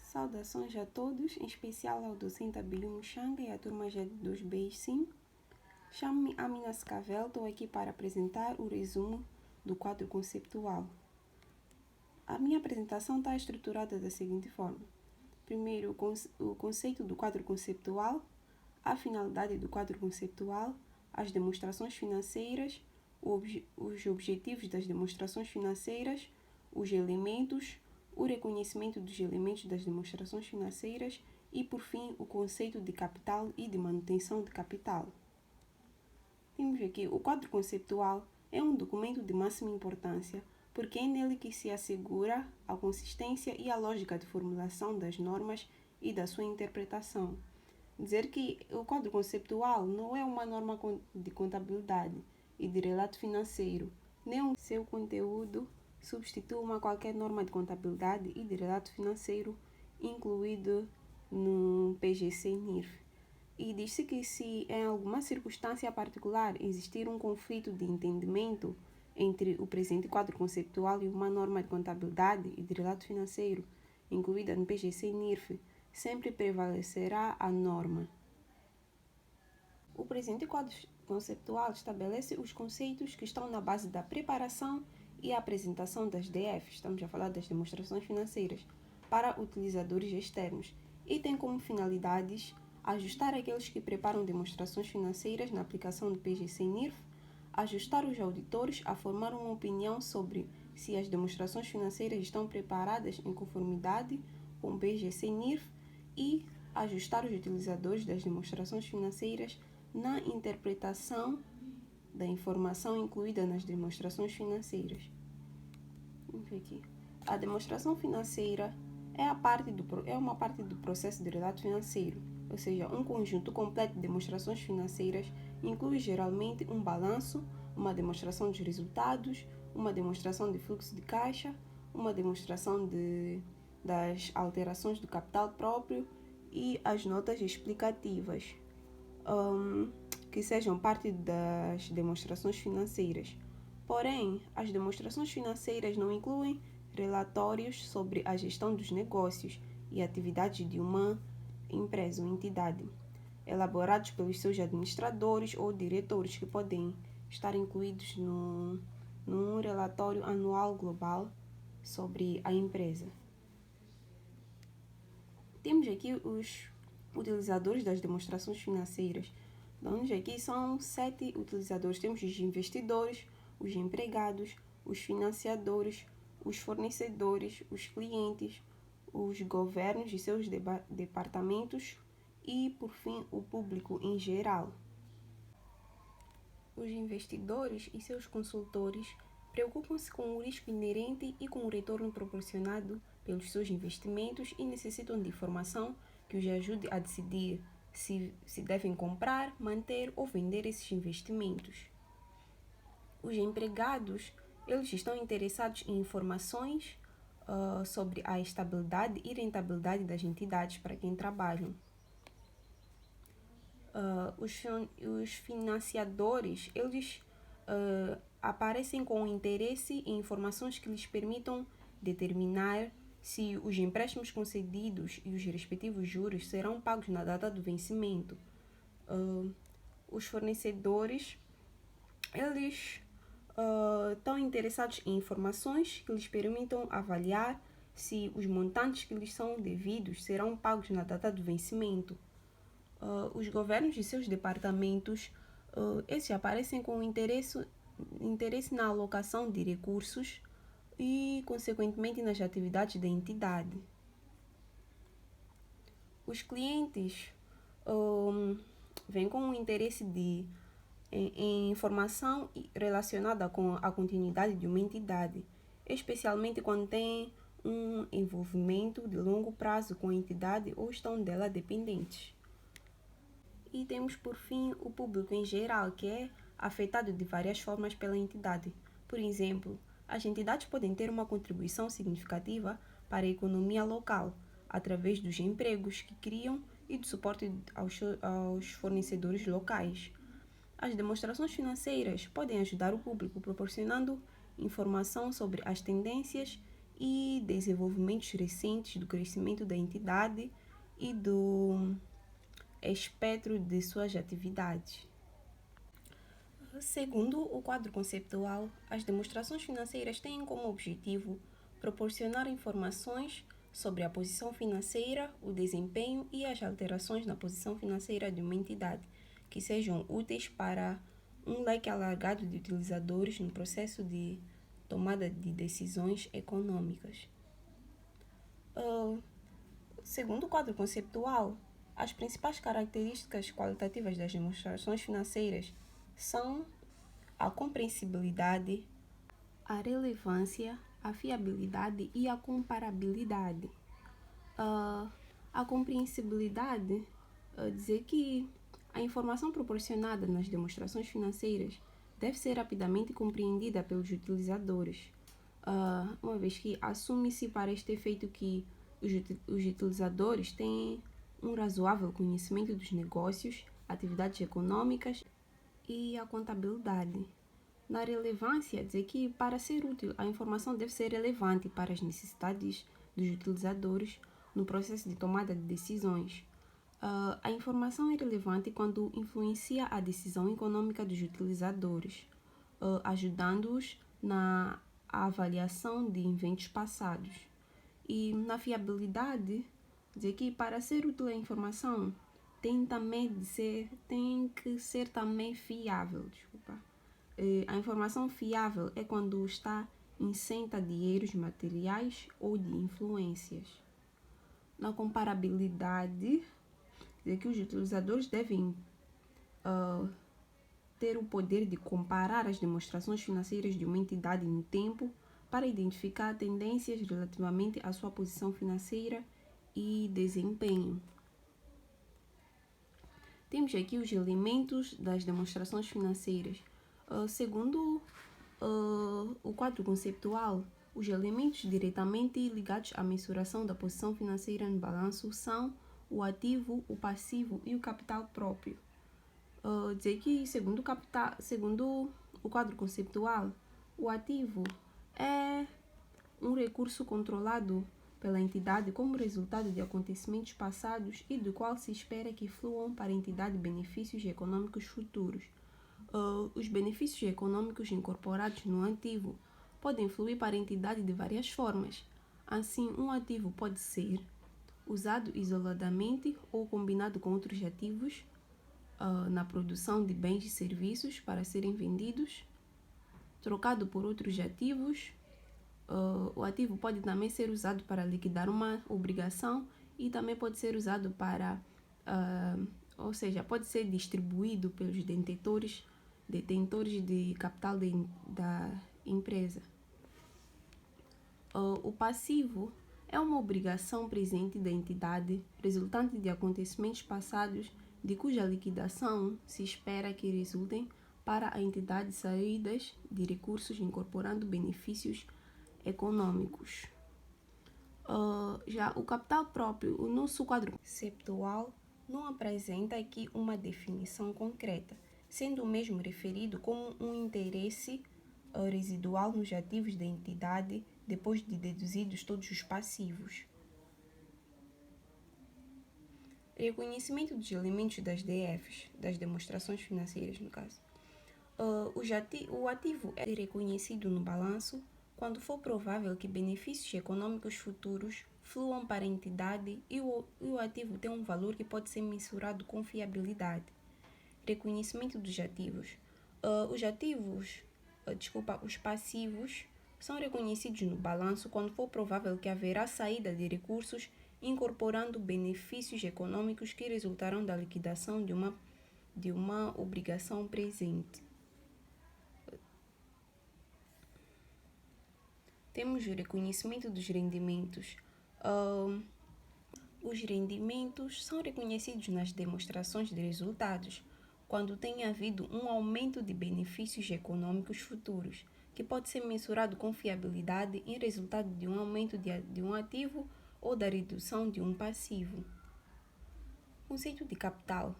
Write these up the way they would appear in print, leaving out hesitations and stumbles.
Saudações a todos, em especial ao docente Abilio Muxanga e à turma G2B e Sim. Chamo-me Amina Scavel, estou aqui para apresentar o resumo do quadro conceptual. A minha apresentação está estruturada da seguinte forma. Primeiro, o conceito do quadro conceptual, a finalidade do quadro conceptual, as demonstrações financeiras, os objetivos das demonstrações financeiras, os elementos, o reconhecimento dos elementos das demonstrações financeiras e, por fim, o conceito de capital e de manutenção de capital. Temos aqui o quadro conceptual é um documento de máxima importância porque é nele que se assegura a consistência e a lógica de formulação das normas e da sua interpretação. Dizer que o quadro conceptual não é uma norma de contabilidade e de relato financeiro, nem o seu conteúdo substitui qualquer norma de contabilidade e de relato financeiro incluído no PGC-NIRF. E diz-se que se em alguma circunstância particular existir um conflito de entendimento entre o presente quadro conceptual e uma norma de contabilidade e de relato financeiro incluída no PGC-NIRF, sempre prevalecerá a norma. O presente quadro conceptual estabelece os conceitos que estão na base da preparação e apresentação das DFs, estamos a falar das demonstrações financeiras, para utilizadores externos e tem como finalidades ajustar aqueles que preparam demonstrações financeiras na aplicação do PGC-NIRF, ajustar os auditores a formar uma opinião sobre se as demonstrações financeiras estão preparadas em conformidade com o PGC-NIRF e ajustar os utilizadores das demonstrações financeiras na interpretação da informação incluída nas demonstrações financeiras. A demonstração financeira é uma parte do processo de relato financeiro, ou seja, um conjunto completo de demonstrações financeiras inclui geralmente um balanço, uma demonstração dos resultados, uma demonstração de fluxo de caixa, uma demonstração das alterações do capital próprio e as notas explicativas, que sejam parte das demonstrações financeiras. Porém, as demonstrações financeiras não incluem relatórios sobre a gestão dos negócios e atividades de uma empresa ou entidade, elaborados pelos seus administradores ou diretores, que podem estar incluídos num relatório anual global sobre a empresa. Temos aqui os utilizadores das demonstrações financeiras. Então, aqui são 7 utilizadores. Temos os investidores, os empregados, os financiadores, os fornecedores, os clientes, os governos e seus departamentos e, por fim, o público em geral. Os investidores e seus consultores preocupam-se com o risco inerente e com o retorno proporcionado pelos seus investimentos e necessitam de informação que os ajude a decidir se devem comprar, manter ou vender esses investimentos. Os empregados, eles estão interessados em informações sobre a estabilidade e rentabilidade das entidades para quem trabalham. Os financiadores, eles aparecem com interesse em informações que lhes permitam determinar se os empréstimos concedidos e os respectivos juros serão pagos na data do vencimento. Os fornecedores, eles estão interessados em informações que lhes permitam avaliar se os montantes que lhes são devidos serão pagos na data do vencimento. Os governos e seus departamentos, esses aparecem com interesse na alocação de recursos e, consequentemente, nas atividades da entidade. Os clientes vêm com o interesse em informação relacionada com a continuidade de uma entidade, especialmente quando tem um envolvimento de longo prazo com a entidade ou estão dela dependentes. E temos, por fim, o público em geral, que é afetado de várias formas pela entidade. Por exemplo, as entidades podem ter uma contribuição significativa para a economia local, através dos empregos que criam e do suporte aos fornecedores locais. As demonstrações financeiras podem ajudar o público, proporcionando informação sobre as tendências e desenvolvimentos recentes do crescimento da entidade e do espectro de suas atividades. Segundo o quadro conceptual, as demonstrações financeiras têm como objetivo proporcionar informações sobre a posição financeira, o desempenho e as alterações na posição financeira de uma entidade, que sejam úteis para um leque alargado de utilizadores no processo de tomada de decisões econômicas. Segundo o quadro conceptual, as principais características qualitativas das demonstrações financeiras são a compreensibilidade, a relevância, a fiabilidade e a comparabilidade. A compreensibilidade dizer que a informação proporcionada nas demonstrações financeiras deve ser rapidamente compreendida pelos utilizadores, uma vez que assume-se para este efeito que os utilizadores têm um razoável conhecimento dos negócios, atividades econômicas e a contabilidade. Na relevância, dizer que para ser útil, a informação deve ser relevante para as necessidades dos utilizadores no processo de tomada de decisões. A informação é relevante quando influencia a decisão econômica dos utilizadores, ajudando-os na avaliação de eventos passados. E na fiabilidade, dizer que para ser útil a informação tem que ser também fiável. A informação fiável é quando está isenta de erros materiais ou de influências. Na comparabilidade, dizer que os utilizadores devem ter o poder de comparar as demonstrações financeiras de uma entidade no tempo para identificar tendências relativamente à sua posição financeira e desempenho. Temos aqui os elementos das demonstrações financeiras. Segundo o quadro conceptual, os elementos diretamente ligados à mensuração da posição financeira no balanço são o ativo, o passivo e o capital próprio. Dizer que, segundo o quadro conceptual, o ativo é um recurso controlado pela entidade como resultado de acontecimentos passados e do qual se espera que fluam para a entidade benefícios econômicos futuros. Os benefícios econômicos incorporados no ativo podem fluir para a entidade de várias formas. Assim, um ativo pode ser usado isoladamente ou combinado com outros ativos na produção de bens e serviços para serem vendidos, trocado por outros ativos. O ativo pode também ser usado para liquidar uma obrigação e também pode ser usado para, ou seja, pode ser distribuído pelos detentores de capital da empresa. O passivo é uma obrigação presente da entidade resultante de acontecimentos passados de cuja liquidação se espera que resultem para a entidade saídas de recursos incorporando benefícios econômicos. Já o capital próprio, o nosso quadro conceptual, não apresenta aqui uma definição concreta, sendo o mesmo referido como um interesse residual nos ativos da entidade depois de deduzidos todos os passivos. Reconhecimento dos elementos das DFs, das demonstrações financeiras no caso. O ativo é reconhecido no balanço quando for provável que benefícios econômicos futuros fluam para a entidade e o ativo tem um valor que pode ser mensurado com fiabilidade. Reconhecimento dos ativos. Os passivos são reconhecidos no balanço quando for provável que haverá saída de recursos incorporando benefícios econômicos que resultarão da liquidação de uma obrigação presente. Temos o reconhecimento dos rendimentos. Os rendimentos são reconhecidos nas demonstrações de resultados quando tem havido um aumento de benefícios econômicos futuros, que pode ser mensurado com fiabilidade em resultado de um aumento de um ativo ou da redução de um passivo. Conceito de capital.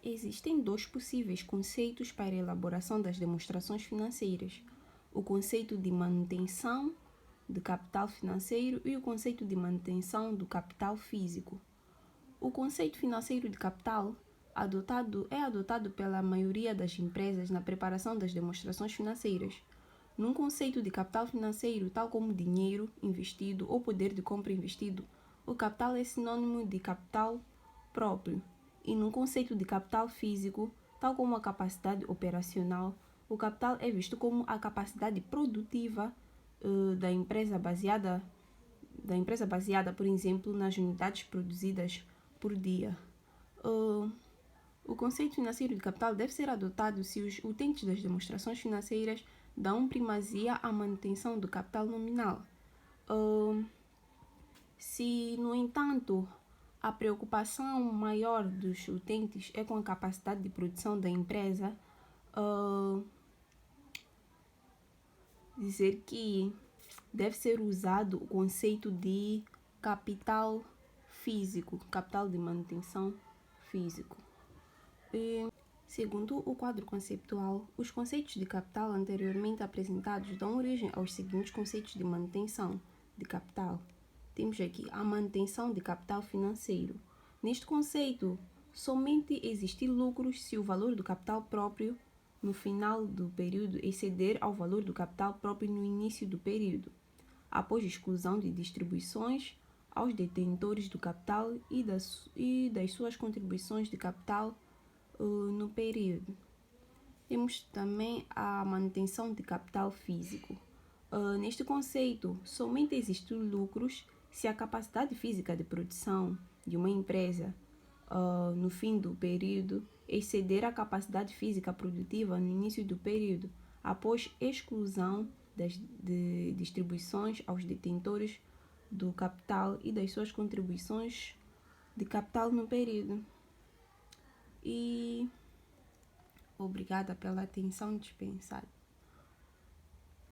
Existem dois possíveis conceitos para a elaboração das demonstrações financeiras: o conceito de manutenção de capital financeiro e o conceito de manutenção do capital físico. O conceito financeiro de capital é adotado pela maioria das empresas na preparação das demonstrações financeiras. Num conceito de capital financeiro, tal como dinheiro investido ou poder de compra investido, o capital é sinônimo de capital próprio. E num conceito de capital físico, tal como a capacidade operacional, o capital é visto como a capacidade produtiva da empresa baseada, por exemplo, nas unidades produzidas por dia. O conceito financeiro de capital deve ser adotado se os utentes das demonstrações financeiras dão primazia à manutenção do capital nominal. Se, no entanto, a preocupação maior dos utentes é com a capacidade de produção da empresa, dizer que deve ser usado o conceito de capital físico, capital de manutenção físico. Segundo o quadro conceptual, os conceitos de capital anteriormente apresentados dão origem aos seguintes conceitos de manutenção de capital. Temos aqui a manutenção de capital financeiro. Neste conceito, somente existem lucros se o valor do capital próprio no final do período exceder ao valor do capital próprio no início do período, após exclusão de distribuições aos detentores do capital e das suas contribuições de capital no período. Temos também a manutenção de capital físico. Neste conceito, somente existem lucros se a capacidade física de produção de uma empresa no fim do período exceder a capacidade física produtiva no início do período, após exclusão de distribuições aos detentores do capital e das suas contribuições de capital no período. E obrigada pela atenção dispensada.